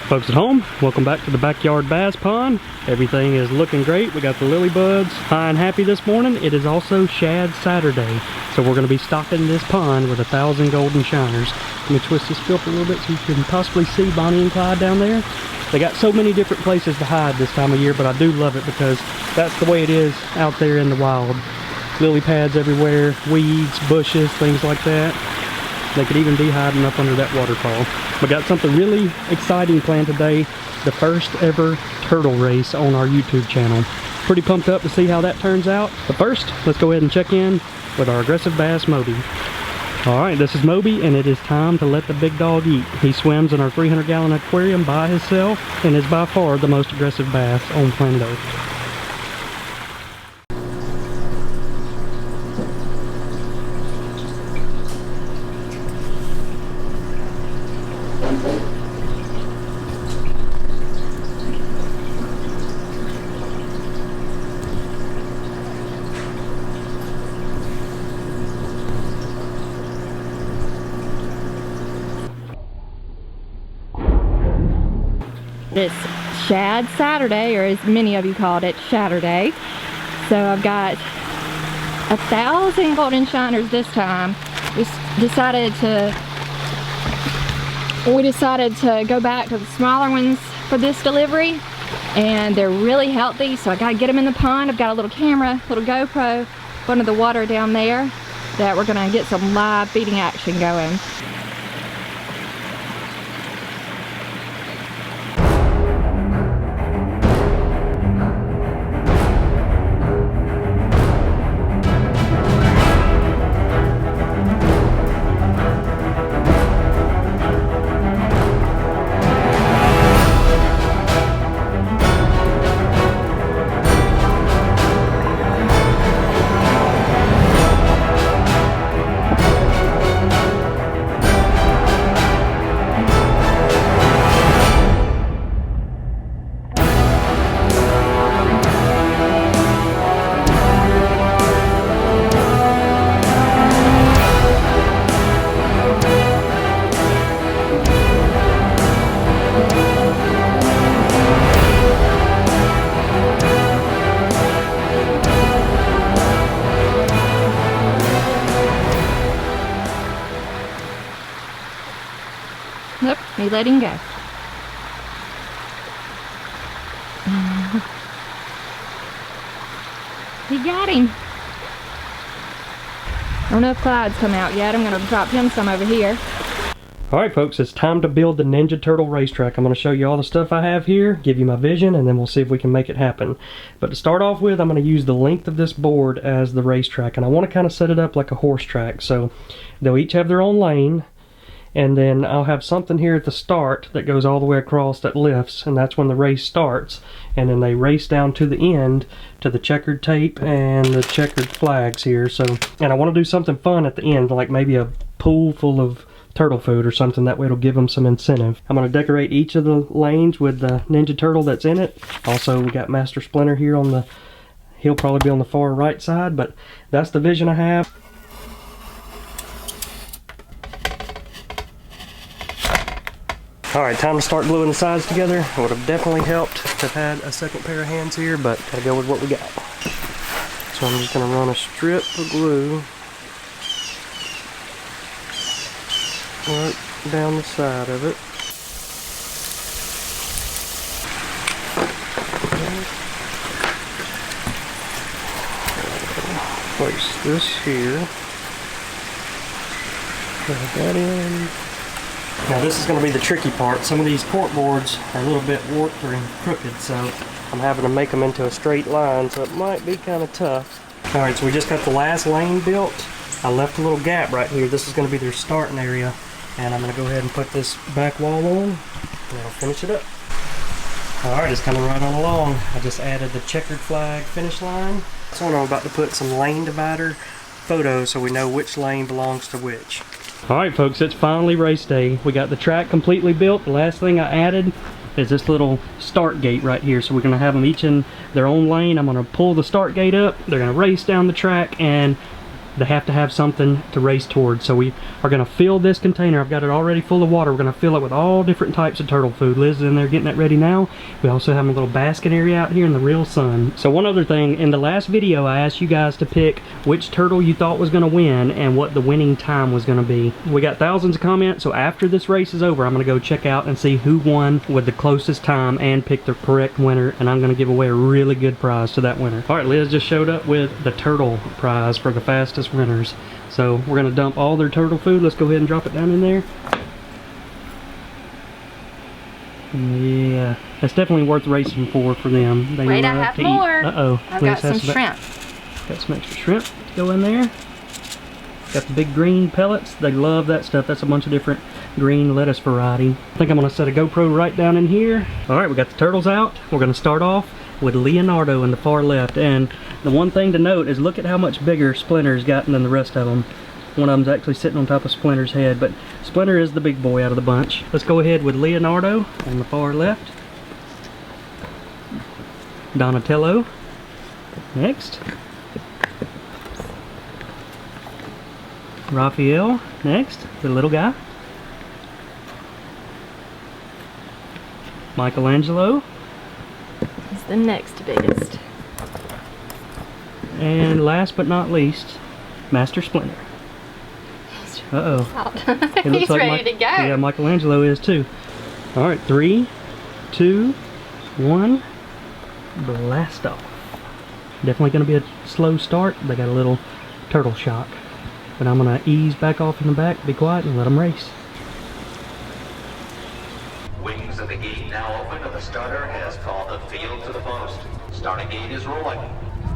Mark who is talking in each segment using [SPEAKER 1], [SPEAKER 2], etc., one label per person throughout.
[SPEAKER 1] Folks at home, welcome back to the backyard bass pond. Everything is looking great. We got the lily buds high and happy this morning. It is also Shad Saturday, so we're going to be stocking this pond with 1,000 golden shiners. Let me twist this filter a little bit so you can possibly see Bonnie and Clyde down there. They got so many different places to hide this time of year, but I do love it because that's the way it is out there in the wild. Lily pads everywhere, weeds, bushes, things like that. They could even be hiding up under that waterfall. We got something really exciting planned today. The first ever turtle race on our YouTube channel. Pretty pumped up to see how that turns out. But first, let's go ahead and check in with our aggressive bass, Moby. Alright, this is Moby, and it is time to let the big dog eat. He swims in our 300-gallon aquarium by himself and is by far the most aggressive bass on planet Earth.
[SPEAKER 2] It's Shad Saturday, or as many of you called it, Shatterday. So I've got 1,000 golden shiners this time. We decided to go back to the smaller ones for this delivery, and they're really healthy, so I gotta get them in the pond. I've got a little camera, little GoPro, under the water down there, that we're gonna get some live feeding action going. Nope, me letting go. He got him. I don't know if Clyde's come out yet. I'm going to drop him some over here.
[SPEAKER 1] Alright folks, it's time to build the Ninja Turtle Racetrack. I'm going to show you all the stuff I have here, give you my vision, and then we'll see if we can make it happen. But to start off with, I'm going to use the length of this board as the racetrack, and I want to kind of set it up like a horse track. So they'll each have their own lane, and then I'll have something here at the start that goes all the way across that lifts, and that's when the race starts. And then they race down to the end to the checkered tape and the checkered flags here. So, and I want to do something fun at the end, like maybe a pool full of turtle food or something. That way it'll give them some incentive. I'm going to decorate each of the lanes with the Ninja Turtle that's in it. Also, we got Master Splinter here on the, he'll probably be on the far right side, but that's the vision I have. Alright, time to start gluing the sides together. It would have definitely helped to have had a second pair of hands here, but gotta go with what we got. So I'm just gonna run a strip of glue right down the side of it. Place this here. Plug that in. Now this is going to be the tricky part. Some of these cork boards are a little bit warped or crooked, so I'm having to make them into a straight line, so it might be kind of tough. Alright, so we just got the last lane built. I left a little gap right here. This is going to be their starting area, and I'm going to go ahead and put this back wall on, and I'll finish it up. Alright, it's coming right on along. I just added the checkered flag finish line. So I'm about to put some lane divider photos so we know which lane belongs to which. Alright folks, it's finally race day. We got the track completely built. The last thing I added is this little start gate right here. So we're going to have them each in their own lane. I'm going to pull the start gate up. They're going to race down the track, and they have to have something to race towards. So we are going to fill this container. I've got it already full of water. We're going to fill it with all different types of turtle food. Liz is in there getting that ready now. We also have a little basket area out here in the real sun. So one other thing, in the last video I asked you guys to pick which turtle you thought was going to win and what the winning time was going to be. We got thousands of comments, so after this race is over I'm going to go check out and see who won with the closest time and pick the correct winner, and I'm going to give away a really good prize to that winner. Alright, Liz just showed up with the turtle prize for the fastest winners. So we're going to dump all their turtle food. Let's go ahead and drop it down in there. Yeah, that's definitely worth racing for them.
[SPEAKER 2] Wait, I have more.
[SPEAKER 1] Uh-oh.
[SPEAKER 2] I've got some shrimp.
[SPEAKER 1] Got some extra shrimp to go in there. Got the big green pellets. They love that stuff. That's a bunch of different green lettuce variety. I think I'm going to set a GoPro right down in here. Alright, we got the turtles out. We're going to start off with Leonardo in the far left. And the one thing to note is look at how much bigger Splinter's gotten than the rest of them. One of them's actually sitting on top of Splinter's head, but Splinter is the big boy out of the bunch. Let's go ahead with Leonardo on the far left. Donatello next. Raphael next, the little guy. Michelangelo.
[SPEAKER 2] He's the next biggest.
[SPEAKER 1] And last but not least, Master Splinter. Uh-oh.
[SPEAKER 2] He's ready to go.
[SPEAKER 1] Yeah, Michelangelo is too. Alright, 3, 2, 1, blast off. Definitely going to be a slow start. They got a little turtle shock. But I'm going to ease back off in the back, be quiet, and let them race.
[SPEAKER 3] Wings of the gate now open, and the starter has called the field to the post. Starting gate is rolling.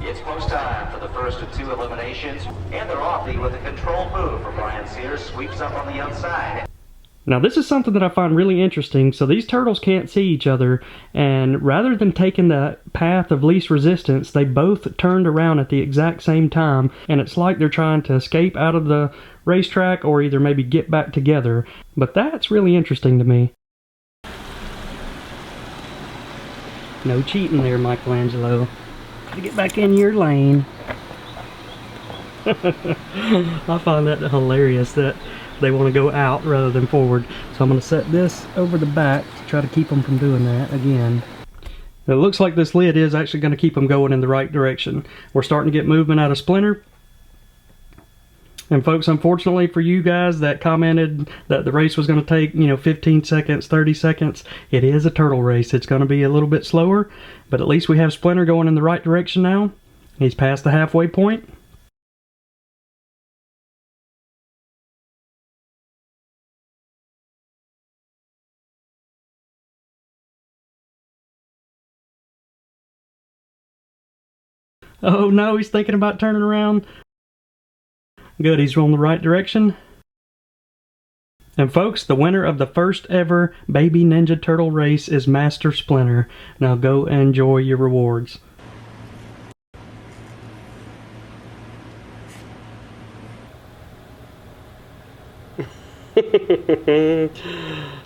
[SPEAKER 3] It's post time for the first of 2 eliminations, and they're off with a controlled move from Brian Sears, sweeps up on the outside.
[SPEAKER 1] Now this is something that I find really interesting. So these turtles can't see each other, and rather than taking the path of least resistance, they both turned around at the exact same time, and it's like they're trying to escape out of the racetrack or either maybe get back together. But that's really interesting to me. No cheating there, Michelangelo. Gotta get back in your lane. I find that hilarious that they want to go out rather than forward. So I'm going to set this over the back to try to keep them from doing that again. It looks like this lid is actually going to keep them going in the right direction. We're starting to get movement out of Splinter. And folks, unfortunately for you guys that commented that the race was going to take, 15 seconds, 30 seconds, it is a turtle race. It's going to be a little bit slower, but at least we have Splinter going in the right direction now. He's past the halfway point. Oh no, he's thinking about turning around. Good, he's going the right direction. And folks, the winner of the first ever Baby Ninja Turtle race is Master Splinter. Now go and enjoy your rewards.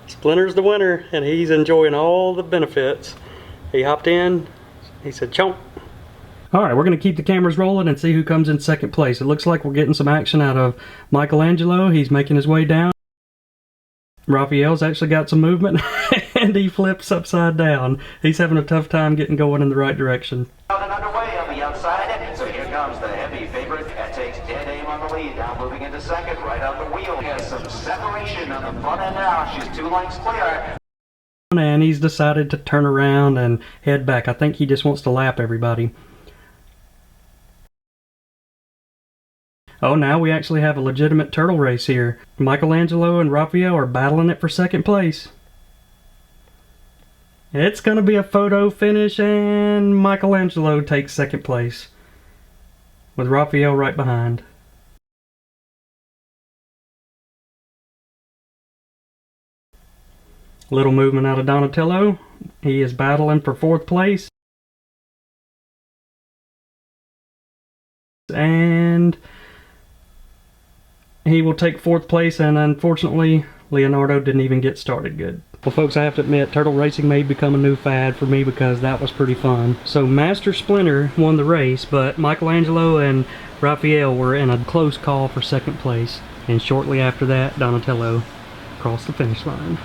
[SPEAKER 1] Splinter's the winner, and he's enjoying all the benefits. He hopped in, he said chomp. Alright, we're going to keep the cameras rolling and see who comes in second place. It looks like we're getting some action out of Michelangelo. He's making his way down. Raphael's actually got some movement, and he flips upside down. He's having a tough time getting going in the right direction.
[SPEAKER 3] Underway on the outside, so here comes the heavy favorite that takes dead aim on the lead. Now moving into second, right on the wheel. Has some separation on the front end now. She's 2 lengths clear.
[SPEAKER 1] And he's decided to turn around and head back. I think he just wants to lap everybody. Oh, now we actually have a legitimate turtle race here. Michelangelo and Raphael are battling it for second place. It's going to be a photo finish, and Michelangelo takes second place, with Raphael right behind. Little movement out of Donatello. He is battling for 4th place. And he will take 4th place, and unfortunately Leonardo didn't even get started good. Well folks, I have to admit, turtle racing may become a new fad for me because that was pretty fun. So Master Splinter won the race, but Michelangelo and Raphael were in a close call for second place, and shortly after that, Donatello crossed the finish line.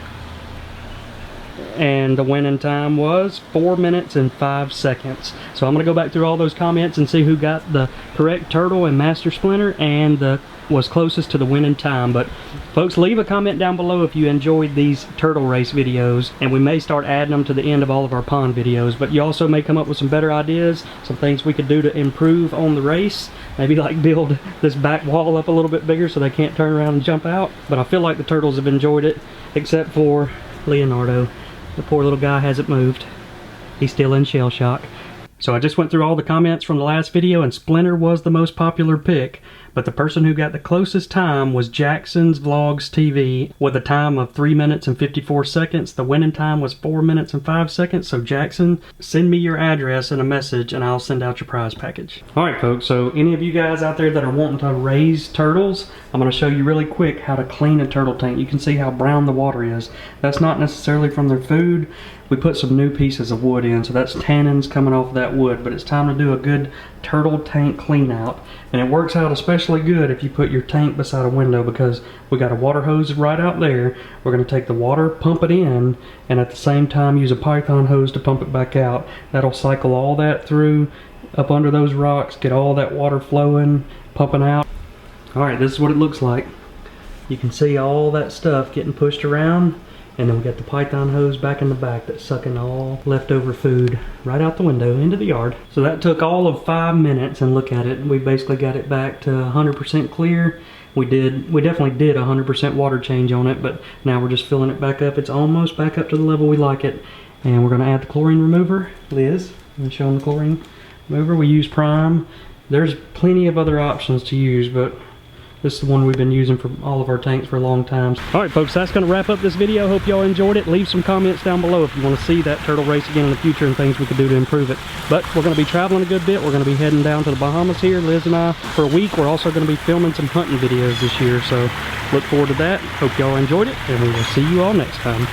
[SPEAKER 1] And the winning time was 4 minutes and 5 seconds. So I'm going to go back through all those comments and see who got the correct turtle and master splinter and was closest to the winning time. But folks, leave a comment down below if you enjoyed these turtle race videos, and we may start adding them to the end of all of our pond videos. But you also may come up with some better ideas, some things we could do to improve on the race. Maybe like build this back wall up a little bit bigger so they can't turn around and jump out. But I feel like the turtles have enjoyed it, except for Leonardo. The poor little guy hasn't moved. He's still in shell shock. So I just went through all the comments from the last video, and Splinter was the most popular pick, but the person who got the closest time was Jackson's Vlogs TV with a time of 3 minutes and 54 seconds. The winning time was 4 minutes and 5 seconds. So Jackson, send me your address and a message and I'll send out your prize package. Alright folks, so any of you guys out there that are wanting to raise turtles, I'm going to show you really quick how to clean a turtle tank. You can see how brown the water is. That's not necessarily from their food. We put some new pieces of wood in, so that's tannins coming off of that wood, but it's time to do a good turtle tank clean out. And it works out especially good if you put your tank beside a window, because we got a water hose right out there. We're going to take the water, pump it in, and at the same time use a python hose to pump it back out. That'll cycle all that through up under those rocks, get all that water flowing, pumping out. Alright, this is what it looks like. You can see all that stuff getting pushed around. And then we got the python hose back in the back that's sucking all leftover food right out the window into the yard. So that took all of 5 minutes, and look at it. We basically got it back to 100% clear. We definitely did a 100% water change on it, but now we're just filling it back up. It's almost back up to the level we like it. And we're gonna add the chlorine remover. Liz, I'm showing the chlorine remover. We use Prime. There's plenty of other options to use, but this is the one we've been using for all of our tanks for a long time. Alright folks, that's going to wrap up this video. Hope y'all enjoyed it. Leave some comments down below if you want to see that turtle race again in the future and things we could do to improve it. But we're going to be traveling a good bit. We're going to be heading down to the Bahamas here, Liz and I, for a week. We're also going to be filming some hunting videos this year, so look forward to that. Hope y'all enjoyed it, and we will see you all next time.